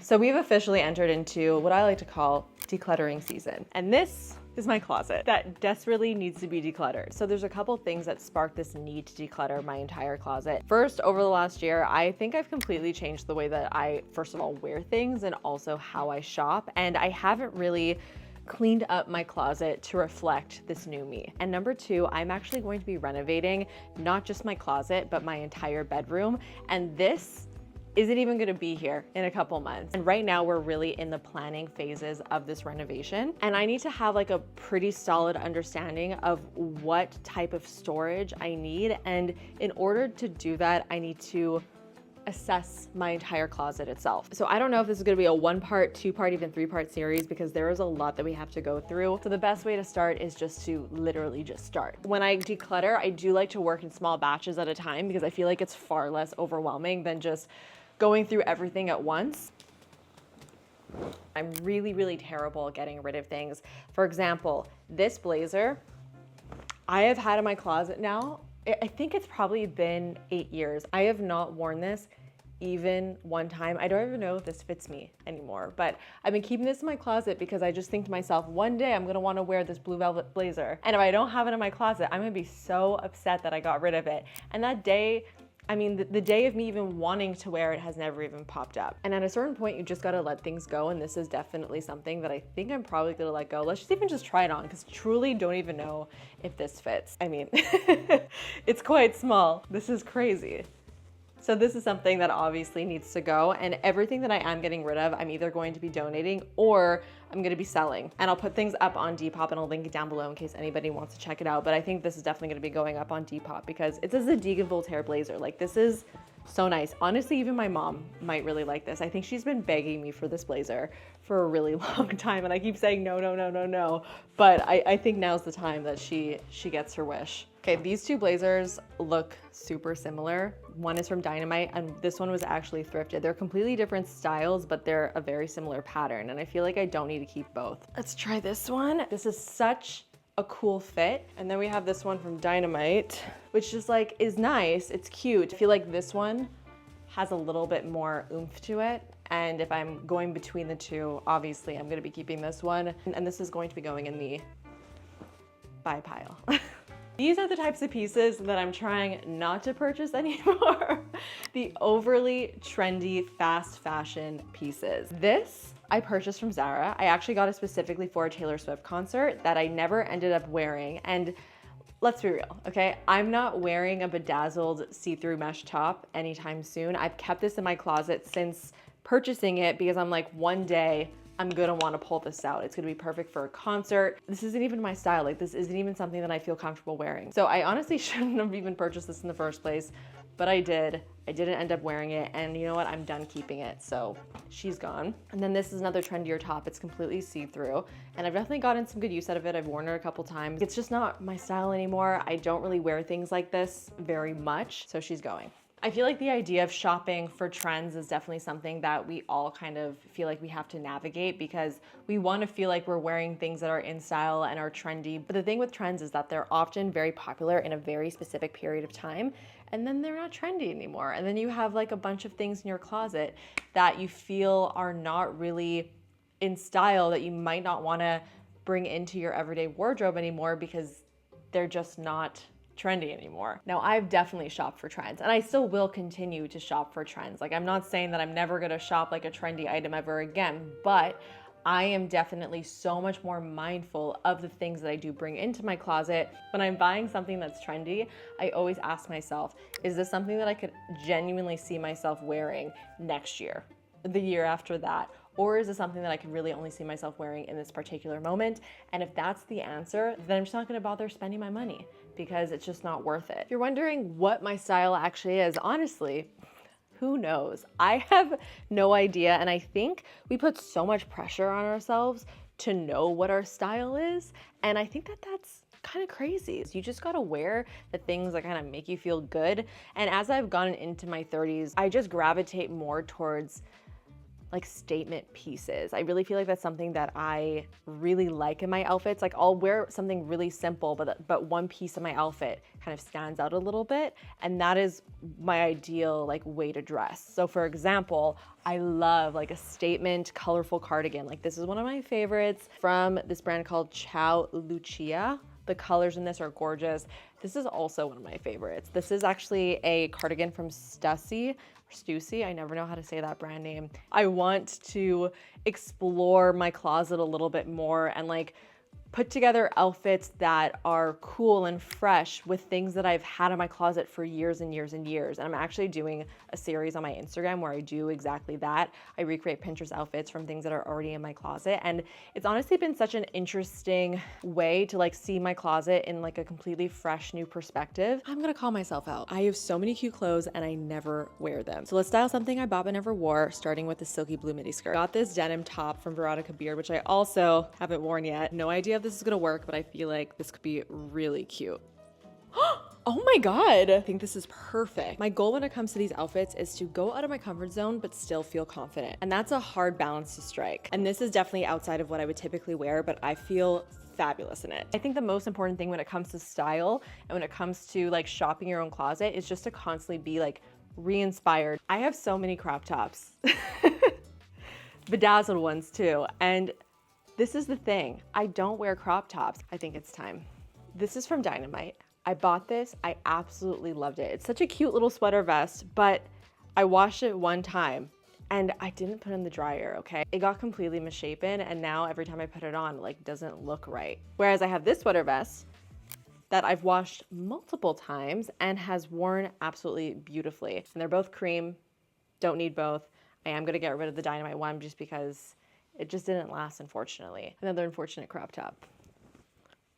So we've officially entered into what I like to call decluttering season. And this is my closet that desperately needs to be decluttered. So there's a couple things that sparked this need to declutter my entire closet. First, over the last year, I think I've completely changed the way that I, first of all, wear things and also how I shop. And I haven't really cleaned up my closet to reflect this new me. And number two, I'm actually going to be renovating not just my closet, but my entire bedroom. And this isn't even gonna be here in a couple months. And right now we're really in the planning phases of this renovation. And I need to have like a pretty solid understanding of what type of storage I need. And in order to do that, I need to assess my entire closet itself. So I don't know if this is gonna be a 1-part, 2-part, even 3-part series because there is a lot that we have to go through. So the best way to start is just to literally just start. When I declutter, I do like to work in small batches at a time because I feel like it's far less overwhelming than just going through everything at once. I'm really, really terrible at getting rid of things. For example, this blazer, I have had in my closet now, I think it's probably been 8 years. I have not worn this even one time. I don't even know if this fits me anymore, but I've been keeping this in my closet because I just think to myself, one day I'm gonna wanna wear this blue velvet blazer. And if I don't have it in my closet, I'm gonna be so upset that I got rid of it. And that day, I mean, the day of me even wanting to wear it has never even popped up. And at a certain point, you just gotta let things go. And this is definitely something that I think I'm probably gonna let go. Let's just even just try it on because truly don't even know if this fits. I mean, it's quite small. This is crazy. So this is something that obviously needs to go, and everything that I am getting rid of, I'm either going to be donating or I'm gonna be selling. And I'll put things up on Depop and I'll link it down below in case anybody wants to check it out. But I think this is definitely gonna be going up on Depop because it's a Zadig & Voltaire blazer. Like, this is so nice. Honestly, even my mom might really like this. I think she's been begging me for this blazer for a really long time, and I keep saying no, no, no, no, no. But I think now's the time that she gets her wish. Okay, these two blazers look super similar. One is from Dynamite and this one was actually thrifted. They're completely different styles, but they're a very similar pattern. And I feel like I don't need to keep both. Let's try this one. This is such a cool fit. And then we have this one from Dynamite, which just like is nice. It's cute. I feel like this one has a little bit more oomph to it. And if I'm going between the two, obviously I'm gonna be keeping this one. And this is going to be going in the buy pile. These are the types of pieces that I'm trying not to purchase anymore. The overly trendy, fast fashion pieces. This I purchased from Zara. I actually got it specifically for a Taylor Swift concert that I never ended up wearing. And let's be real, okay? I'm not wearing a bedazzled see-through mesh top anytime soon. I've kept this in my closet since purchasing it because I'm like, one day I'm gonna wanna pull this out. It's gonna be perfect for a concert. This isn't even my style. Like, this isn't even something that I feel comfortable wearing. So I honestly shouldn't have even purchased this in the first place, but I did. I didn't end up wearing it, and you know what? I'm done keeping it, so she's gone. And then this is another trendier top. It's completely see-through, and I've definitely gotten some good use out of it. I've worn it a couple times. It's just not my style anymore. I don't really wear things like this very much, so she's going. I feel like the idea of shopping for trends is definitely something that we all kind of feel like we have to navigate because we want to feel like we're wearing things that are in style and are trendy. But the thing with trends is that they're often very popular in a very specific period of time, and then they're not trendy anymore. And then you have like a bunch of things in your closet that you feel are not really in style, that you might not want to bring into your everyday wardrobe anymore because they're just not trendy anymore. Now, I've definitely shopped for trends, and I still will continue to shop for trends. Like, I'm not saying that I'm never gonna shop like a trendy item ever again, but I am definitely so much more mindful of the things that I do bring into my closet. When I'm buying something that's trendy, I always ask myself, is this something that I could genuinely see myself wearing next year, the year after that? Or is it something that I could really only see myself wearing in this particular moment? And if that's the answer, then I'm just not gonna bother spending my money because it's just not worth it. If you're wondering what my style actually is, honestly, who knows? I have no idea, and I think we put so much pressure on ourselves to know what our style is, and I think that that's kind of crazy. You just gotta wear the things that kind of make you feel good. And as I've gotten into my 30s, I just gravitate more towards like statement pieces. I really feel like that's something that I really like in my outfits. Like I'll wear something really simple, but one piece of my outfit kind of stands out a little bit. And that is my ideal like way to dress. So for example, I love like a statement colorful cardigan. Like this is one of my favorites from this brand called Ciao Lucia. The colors in this are gorgeous. This is also one of my favorites. This is actually a cardigan from Stussy. I never know how to say that brand name. I want to explore my closet a little bit more and like put together outfits that are cool and fresh with things that I've had in my closet for years and years and years. And I'm actually doing a series on my Instagram where I do exactly that. I recreate Pinterest outfits from things that are already in my closet. And it's honestly been such an interesting way to like see my closet in like a completely fresh new perspective. I'm gonna call myself out. I have so many cute clothes and I never wear them. So let's style something I bought but never wore, starting with the silky blue midi skirt. Got this denim top from Veronica Beard, which I also haven't worn yet. No idea if this is gonna work, but I feel like this could be really cute. Oh my God, I think this is perfect. My goal when it comes to these outfits is to go out of my comfort zone, but still feel confident. And that's a hard balance to strike. And this is definitely outside of what I would typically wear, but I feel fabulous in it. I think the most important thing when it comes to style and when it comes to like shopping your own closet is just to constantly be like re-inspired. I have so many crop tops, bedazzled ones too. And this is the thing, I don't wear crop tops. I think it's time. This is from Dynamite. I bought this, I absolutely loved it. It's such a cute little sweater vest, but I washed it one time and I didn't put it in the dryer, okay? It got completely misshapen and now every time I put it on, it like doesn't look right. Whereas I have this sweater vest that I've washed multiple times and has worn absolutely beautifully. And they're both cream, don't need both. I am gonna get rid of the Dynamite one just because it just didn't last, unfortunately. Another unfortunate crop top.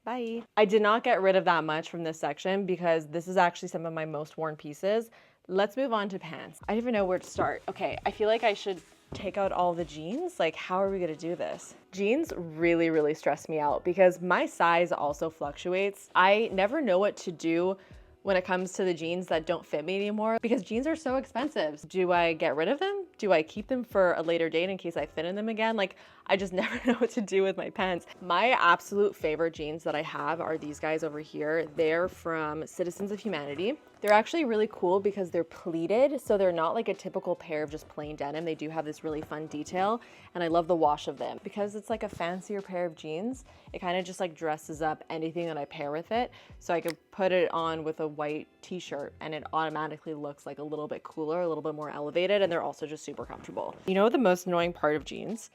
Bye. I did not get rid of that much from this section because this is actually some of my most worn pieces. Let's move on to pants. I don't even know where to start. Okay, I feel like I should take out all the jeans. Like, how are we gonna do this? Jeans really, really stress me out because my size also fluctuates. I never know what to do when it comes to the jeans that don't fit me anymore because jeans are so expensive. Do I get rid of them? Do I keep them for a later date in case I fit in them again? Like, I just never know what to do with my pants. My absolute favorite jeans that I have are these guys over here. They're from Citizens of Humanity. They're actually really cool because they're pleated, so they're not like a typical pair of just plain denim. They do have this really fun detail, and I love the wash of them. Because it's like a fancier pair of jeans, it kind of just like dresses up anything that I pair with it. So I could put it on with a white t-shirt and it automatically looks like a little bit cooler, a little bit more elevated, and they're also just super comfortable. You know the most annoying part of jeans?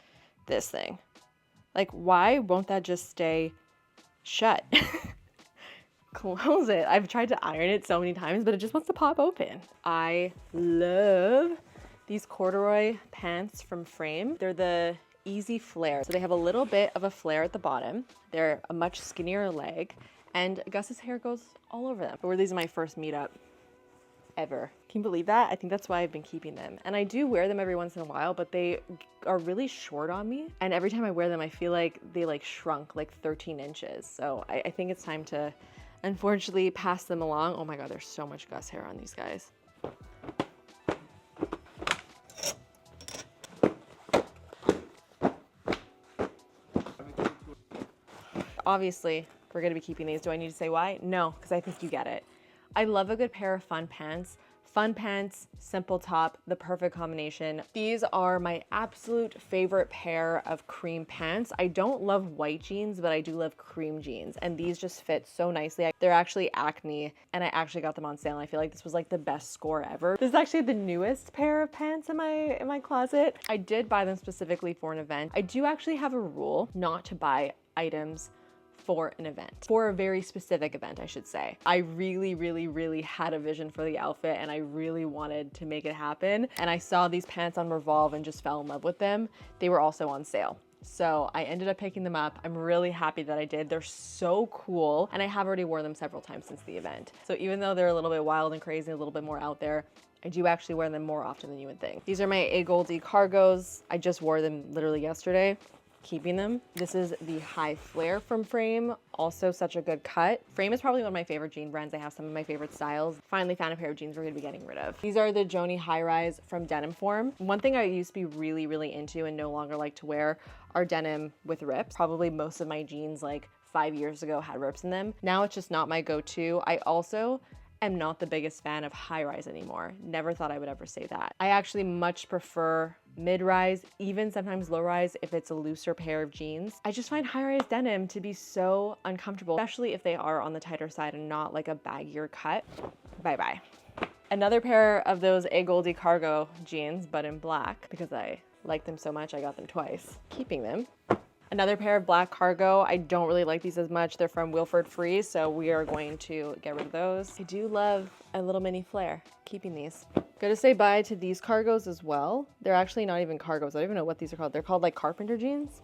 This thing. Like, why won't that just stay shut? Close it. I've tried to iron it so many times, but it just wants to pop open. I love these corduroy pants from Frame. They're the Easy Flare. So they have a little bit of a flare at the bottom. They're a much skinnier leg, and Gus's hair goes all over them. But were these my first meetup ever. Can you believe that? I think that's why I've been keeping them. And I do wear them every once in a while, but they are really short on me. And every time I wear them, I feel like they like shrunk like 13 inches. So I think it's time to unfortunately pass them along. Oh my God, there's so much Gus hair on these guys. Obviously, we're gonna be keeping these. Do I need to say why? No, because I think you get it. I love a good pair of fun pants. Fun pants, simple top, the perfect combination. These are my absolute favorite pair of cream pants. I don't love white jeans, but I do love cream jeans, and these just fit so nicely. They're actually Acne, and I actually got them on sale, and I feel like this was like the best score ever. This is actually the newest pair of pants in my closet. I did buy them specifically for an event. I do actually have a rule not to buy items for an event, for a very specific event, I should say. I really had a vision for the outfit and I really wanted to make it happen. And I saw these pants on Revolve and just fell in love with them. They were also on sale. So I ended up picking them up. I'm really happy that I did. They're so cool. And I have already worn them several times since the event. So even though they're a little bit wild and crazy, a little bit more out there, I do actually wear them more often than you would think. These are my A Goldie cargos. I just wore them literally yesterday. keeping them. This is the High Flare from Frame, also such a good cut. Frame is probably one of my favorite jean brands. I have some of my favorite styles. Finally found a pair of jeans we're gonna be getting rid of. These are the Joni High Rise from Denim Form. One thing I used to be really into and no longer like to wear are denim with rips. Probably most of my jeans like 5 years ago had rips in them. Now it's just not my go-to. I also am not the biggest fan of high rise anymore. Never thought I would ever say that. I actually much prefer mid-rise, even sometimes low-rise if it's a looser pair of jeans. I just find high-rise denim to be so uncomfortable, especially if they are on the tighter side and not like a baggier cut. Bye-bye. Another pair of those A Goldie cargo jeans, but in black, because I like them so much I got them twice. Keeping them. Another pair of black cargo. I don't really like these as much. They're from Wilford Free, so we are going to get rid of those. I do love a little mini flare. Keeping these. Gotta say bye to these cargos as well. They're actually not even cargos. I don't even know what these are called. They're called like carpenter jeans.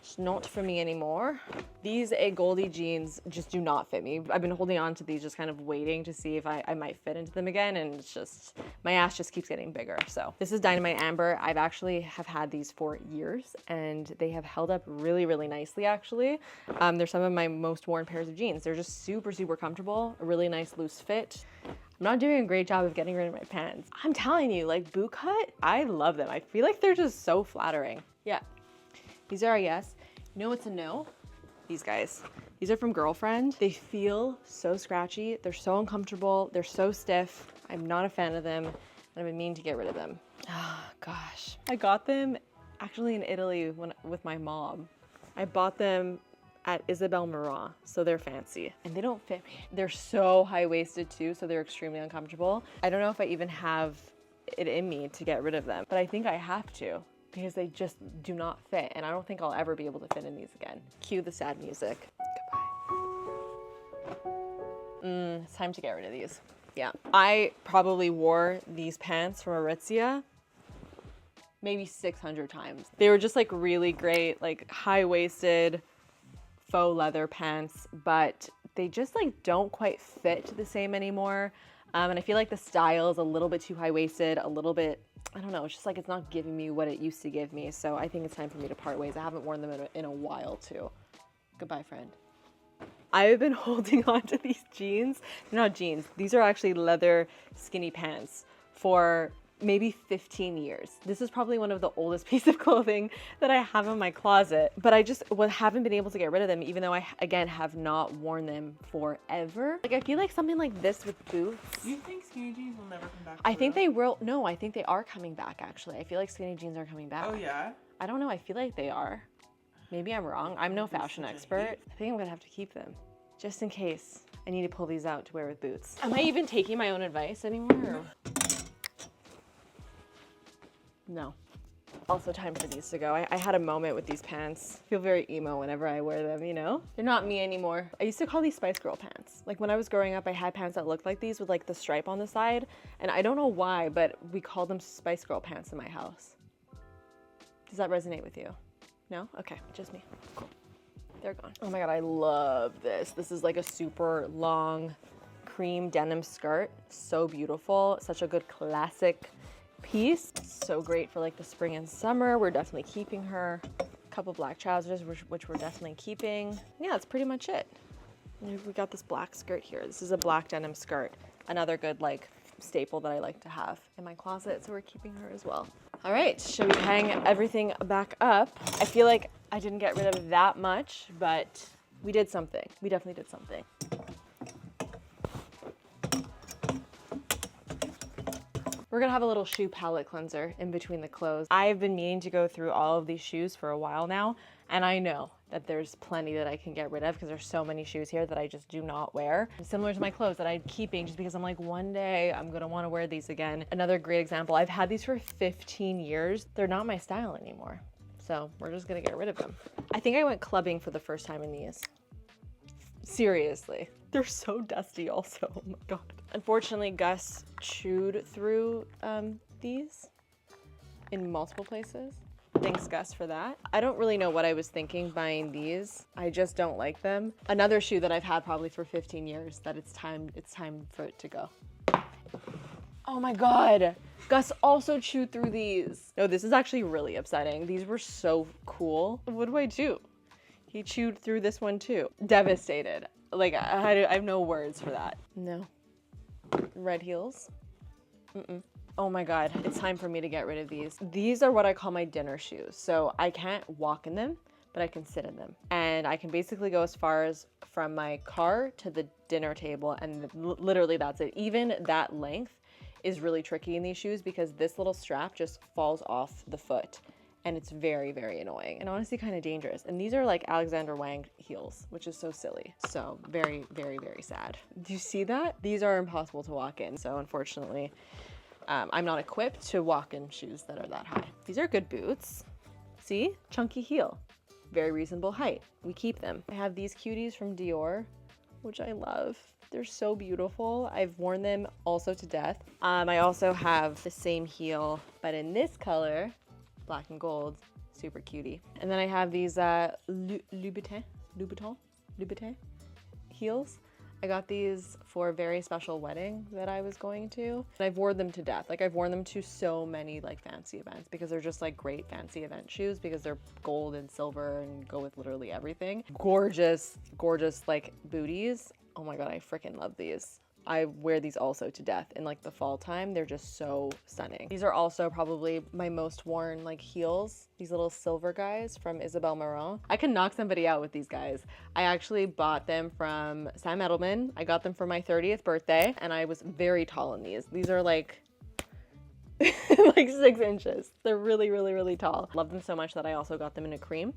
It's not for me anymore. These A Goldie jeans just do not fit me. I've been holding on to these, just kind of waiting to see if I might fit into them again, and it's just, my ass just keeps getting bigger. So this is Dynamite Amber. I've actually have had these for years and they have held up really nicely actually. They're some of my most worn pairs of jeans. They're just super comfortable, a really nice loose fit. I'm not doing a great job of getting rid of my pants. I'm telling you, like boot cut, I love them. I feel like they're just so flattering. Yeah, these are a yes. You know what's a no? These guys. These are from Girlfriend. They feel so scratchy. They're so uncomfortable. They're so stiff. I'm not a fan of them, and I've been meaning to get rid of them. Oh gosh. I got them actually in Italy with my mom. I bought them at Isabel Marant, so they're fancy. And they don't fit me. They're so high-waisted too, so they're extremely uncomfortable. I don't know if I even have it in me to get rid of them, but I think I have to, because they just do not fit, and I don't think I'll ever be able to fit in these again. Cue the sad music. Goodbye. It's time to get rid of these. Yeah, I probably wore these pants from Aritzia maybe 600 times. They were just like really great, like high-waisted faux leather pants, but they just like don't quite fit the same anymore. And I feel like the style is a little bit too high-waisted, a little bit, I don't know, it's just like it's not giving me what it used to give me. So I think it's time for me to part ways. I haven't worn them in a while too. Goodbye, friend. I've been holding on to these jeans. They're not jeans. These are actually leather skinny pants for maybe 15 years. This is probably one of the oldest pieces of clothing that I have in my closet, but I just haven't been able to get rid of them, even though I, again, have not worn them forever. Like, I feel like something like this with boots. You think skinny jeans will never come back? I think they will. No, I think they are coming back, actually. I feel like skinny jeans are coming back. Oh, yeah? I don't know. I feel like they are. Maybe I'm wrong. I'm no fashion expert. I think I'm gonna have to keep them just in case I need to pull these out to wear with boots. Am I even taking my own advice anymore? Or? No. Also time for these to go. I had a moment with these pants. I feel very emo whenever I wear them, you know? They're not me anymore. I used to call these Spice Girl pants. Like when I was growing up, I had pants that looked like these with like the stripe on the side. And I don't know why, but we called them Spice Girl pants in my house. Does that resonate with you? No? Okay, just me. Cool. They're gone. Oh my God, I love this. This is like a super long cream denim skirt. So beautiful. Such a good classic piece. So great for like the spring and summer. We're definitely keeping her. A couple black trousers, which we're definitely keeping. Yeah, that's pretty much it. We got this black skirt here. This is a black denim skirt. Another good like staple that I like to have in my closet, so we're keeping her as well. All right, shall we hang everything back up? I feel like I didn't get rid of that much, but we did something. We definitely did something. We're gonna have a little shoe palette cleanser in between the clothes. I've been meaning to go through all of these shoes for a while now, and I know that there's plenty that I can get rid of because there's so many shoes here that I just do not wear. Similar to my clothes that I'm keeping just because I'm like, one day I'm gonna wanna wear these again. Another great example, I've had these for 15 years. They're not my style anymore. So we're just gonna get rid of them. I think I went clubbing for the first time in these. Seriously. They're so dusty also, oh my God. Unfortunately, Gus chewed through these in multiple places. Thanks, Gus, for that. I don't really know what I was thinking buying these. I just don't like them. Another shoe that I've had probably for 15 years that it's time for it to go. Oh my God. Gus also chewed through these. No, this is actually really upsetting. These were so cool. What do I do? He chewed through this one too. Devastated. Like, I have no words for that. No. Red heels. Mm-mm. Oh my God, it's time for me to get rid of these. These are what I call my dinner shoes. So I can't walk in them, but I can sit in them. And I can basically go as far as from my car to the dinner table, and literally that's it. Even that length is really tricky in these shoes because this little strap just falls off the foot, and it's very, very annoying and honestly kind of dangerous. And these are like Alexander Wang heels, which is so silly. So very, very, very sad. Do you see that? These are impossible to walk in. So unfortunately, I'm not equipped to walk in shoes that are that high. These are good boots. See? Chunky heel. Very reasonable height. We keep them. I have these cuties from Dior, which I love. They're so beautiful. I've worn them also to death. I also have the same heel, but in this color, black and gold, super cutie. And then I have these Louboutin heels. I got these for a very special wedding that I was going to. And I've worn them to death. Like, I've worn them to so many like fancy events because they're just like great fancy event shoes because they're gold and silver and go with literally everything. Gorgeous, gorgeous like booties. Oh my God, I freaking love these. I wear these also to death in like the fall time. They're just so stunning. These are also probably my most worn like heels. These little silver guys from Isabel Marant. I can knock somebody out with these guys. I actually bought them from Sam Edelman. I got them for my 30th birthday and I was very tall in these. These are like like 6 inches. They're really, really, really tall. Love them so much that I also got them in a cream.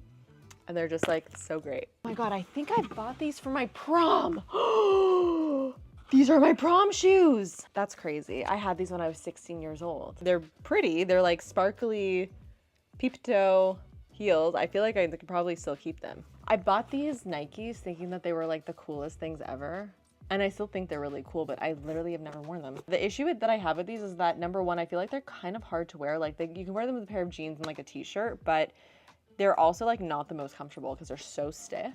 And they're just like so great. Oh my God, I think I bought these for my prom. These are my prom shoes. That's crazy. I had these when I was 16 years old. They're pretty. They're like sparkly peep toe heels. I feel like I could probably still keep them. I bought these Nikes thinking that they were like the coolest things ever. And I still think they're really cool, but I literally have never worn them. The issue that I have with these is that number one, I feel like they're kind of hard to wear. Like you can wear them with a pair of jeans and like a t-shirt, but they're also like not the most comfortable because they're so stiff.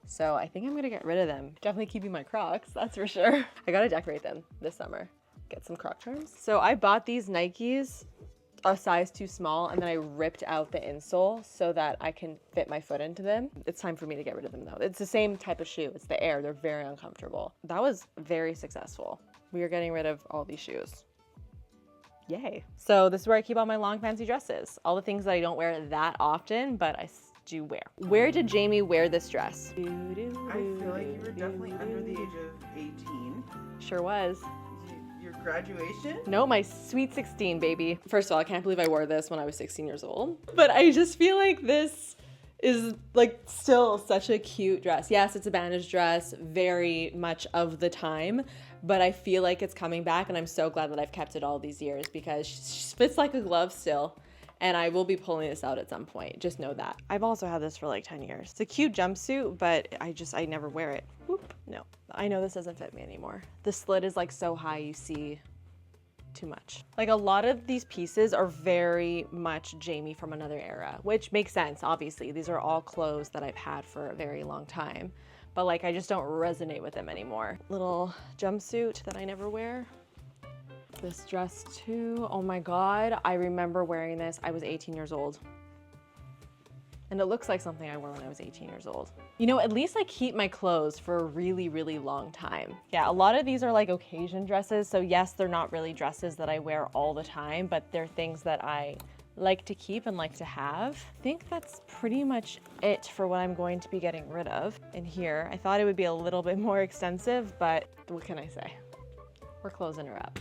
So I think I'm gonna get rid of them. Definitely keeping my Crocs, that's for sure. I gotta decorate them this summer. Get some Croc charms. So I bought these Nikes a size too small and then I ripped out the insole so that I can fit my foot into them. It's time for me to get rid of them though. It's the same type of shoe, it's the Air, they're very uncomfortable. That was very successful. We are getting rid of all these shoes. Yay. So this is where I keep all my long fancy dresses. All the things that I don't wear that often, but I do wear. Where did Jamie wear this dress? I feel like you were definitely under the age of 18. Sure was. Your graduation? No, my sweet 16, baby. First of all, I can't believe I wore this when I was 16 years old. But I just feel like this is like still such a cute dress. Yes, it's a bandage dress, very much of the time, but I feel like it's coming back and I'm so glad that I've kept it all these years because she fits like a glove still. And I will be pulling this out at some point. Just know that. I've also had this for like 10 years. It's a cute jumpsuit, but I never wear it. Whoop, no. I know this doesn't fit me anymore. The slit is like so high you see too much. Like a lot of these pieces are very much Jamie from another era, which makes sense, obviously. These are all clothes that I've had for a very long time, but like I just don't resonate with them anymore. Little jumpsuit that I never wear. This dress too, oh my God, I remember wearing this. I was 18 years old. And it looks like something I wore when I was 18 years old. You know, at least I keep my clothes for a really, really long time. Yeah, a lot of these are like occasion dresses. So yes, they're not really dresses that I wear all the time, but they're things that I like to keep and like to have. I think that's pretty much it for what I'm going to be getting rid of in here. I thought it would be a little bit more extensive, but what can I say? We're closing her up.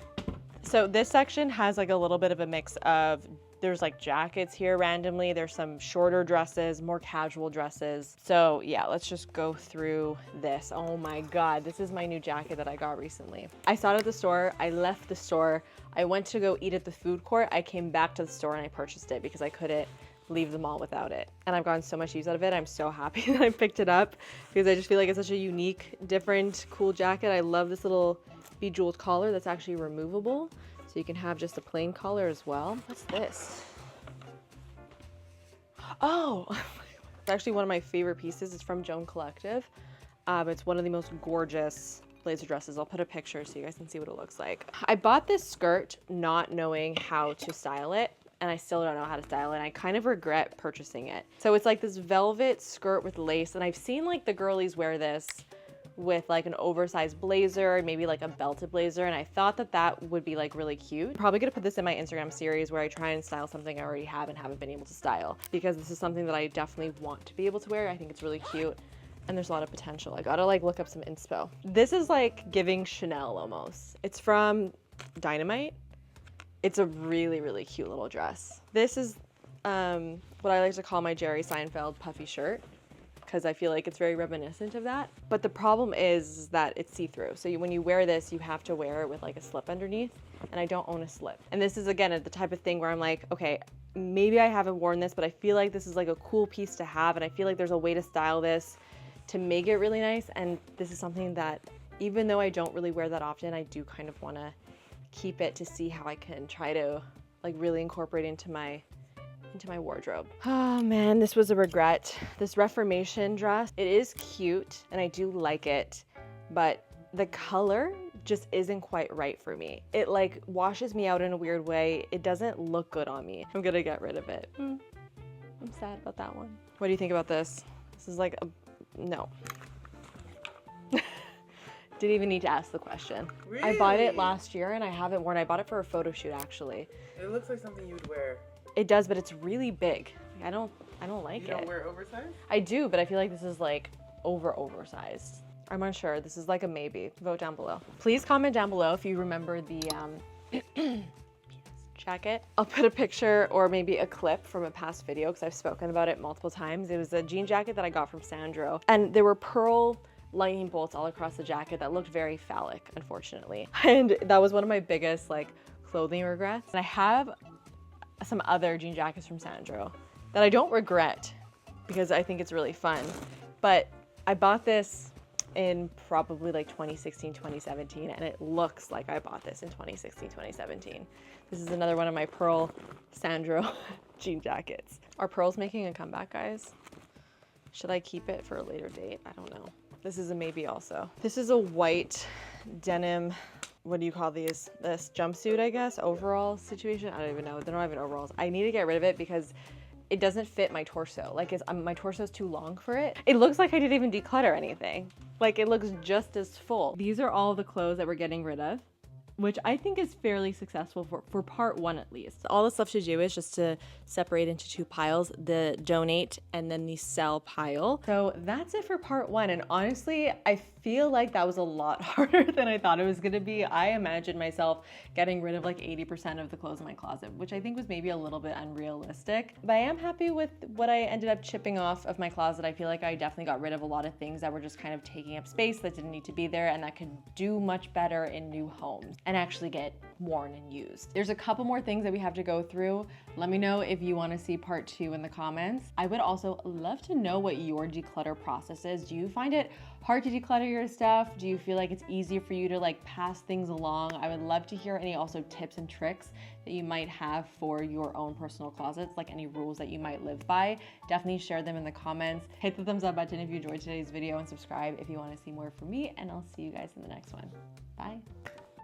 So this section has like a little bit of a mix of, there's like jackets here randomly, there's some shorter dresses, more casual dresses. So yeah, let's just go through this. Oh my God, this is my new jacket that I got recently. I saw it at the store, I left the store, I went to go eat at the food court, I came back to the store and I purchased it because I couldn't leave the mall without it. And I've gotten so much use out of it. I'm so happy that I picked it up because I just feel like it's such a unique, different, cool jacket. I love this little bejeweled collar that's actually removable. So you can have just a plain collar as well. What's this? Oh, it's actually one of my favorite pieces. It's from Joan Collective. It's one of the most gorgeous blazer dresses. I'll put a picture so you guys can see what it looks like. I bought this skirt not knowing how to style it, and I still don't know how to style it, and I kind of regret purchasing it. So it's like this velvet skirt with lace, and I've seen like the girlies wear this with like an oversized blazer, maybe like a belted blazer, and I thought that that would be like really cute. Probably gonna put this in my Instagram series where I try and style something I already have and haven't been able to style, because this is something that I definitely want to be able to wear. I think it's really cute and there's a lot of potential. I gotta like look up some inspo. This is like giving Chanel almost. It's from Dynamite. It's a really, really cute little dress. This is what I like to call my Jerry Seinfeld puffy shirt, because I feel like it's very reminiscent of that. But the problem is that it's see-through. So when you wear this, you have to wear it with like a slip underneath, and I don't own a slip. And this is, again, the type of thing where I'm like, okay, maybe I haven't worn this, but I feel like this is like a cool piece to have, and I feel like there's a way to style this to make it really nice. And this is something that, even though I don't really wear that often, I do kind of wanna keep it to see how I can try to like really incorporate into my wardrobe. Oh man, this was a regret. This Reformation dress, it is cute and I do like it, but the color just isn't quite right for me. It like washes me out in a weird way. It doesn't look good on me. I'm gonna get rid of it. I'm sad about that one. What do you think about this? This is like a, no. Didn't even need to ask the question. Really? I bought it last year and I haven't worn it. I bought it for a photo shoot actually. It looks like something you would wear. It does, but it's really big. I don't like it. You don't wear oversized? I do, but I feel like this is like oversized. I'm unsure. This is like a maybe. Vote down below. Please comment down below if you remember the jacket. I'll put a picture or maybe a clip from a past video because I've spoken about it multiple times. It was a jean jacket that I got from Sandro, and there were pearl lightning bolts all across the jacket that looked very phallic, unfortunately. And that was one of my biggest like clothing regrets. And I have some other jean jackets from Sandro that I don't regret because I think it's really fun. But I bought this in probably like 2016, 2017, and it looks like I bought this in 2016, 2017. This is another one of my pearl Sandro jean jackets. Are pearls making a comeback, guys? Should I keep it for a later date? I don't know. This is a maybe also. This is a white denim, what do you call these? This jumpsuit, I guess, overall situation. I don't even know. They're not even overalls. I need to get rid of it because it doesn't fit my torso. Like my torso is too long for it. It looks like I didn't even declutter anything. Like it looks just as full. These are all the clothes that we're getting rid of, which I think is fairly successful for part one at least. All that's left to do is just to separate into two piles, the donate and then the sell pile. So that's it for part one. And honestly, I feel like that was a lot harder than I thought it was gonna be. I imagined myself getting rid of like 80% of the clothes in my closet, which I think was maybe a little bit unrealistic. But I am happy with what I ended up chipping off of my closet. I feel like I definitely got rid of a lot of things that were just kind of taking up space that didn't need to be there and that could do much better in new homes and actually get worn and used. There's a couple more things that we have to go through. Let me know if you want to see part two in the comments. I would also love to know what your declutter process is. Do you find it hard to declutter your stuff? Do you feel like it's easier for you to like pass things along? I would love to hear any also tips and tricks that you might have for your own personal closets, like any rules that you might live by. Definitely share them in the comments. Hit the thumbs up button if you enjoyed today's video and subscribe if you want to see more from me, and I'll see you guys in the next one. Bye.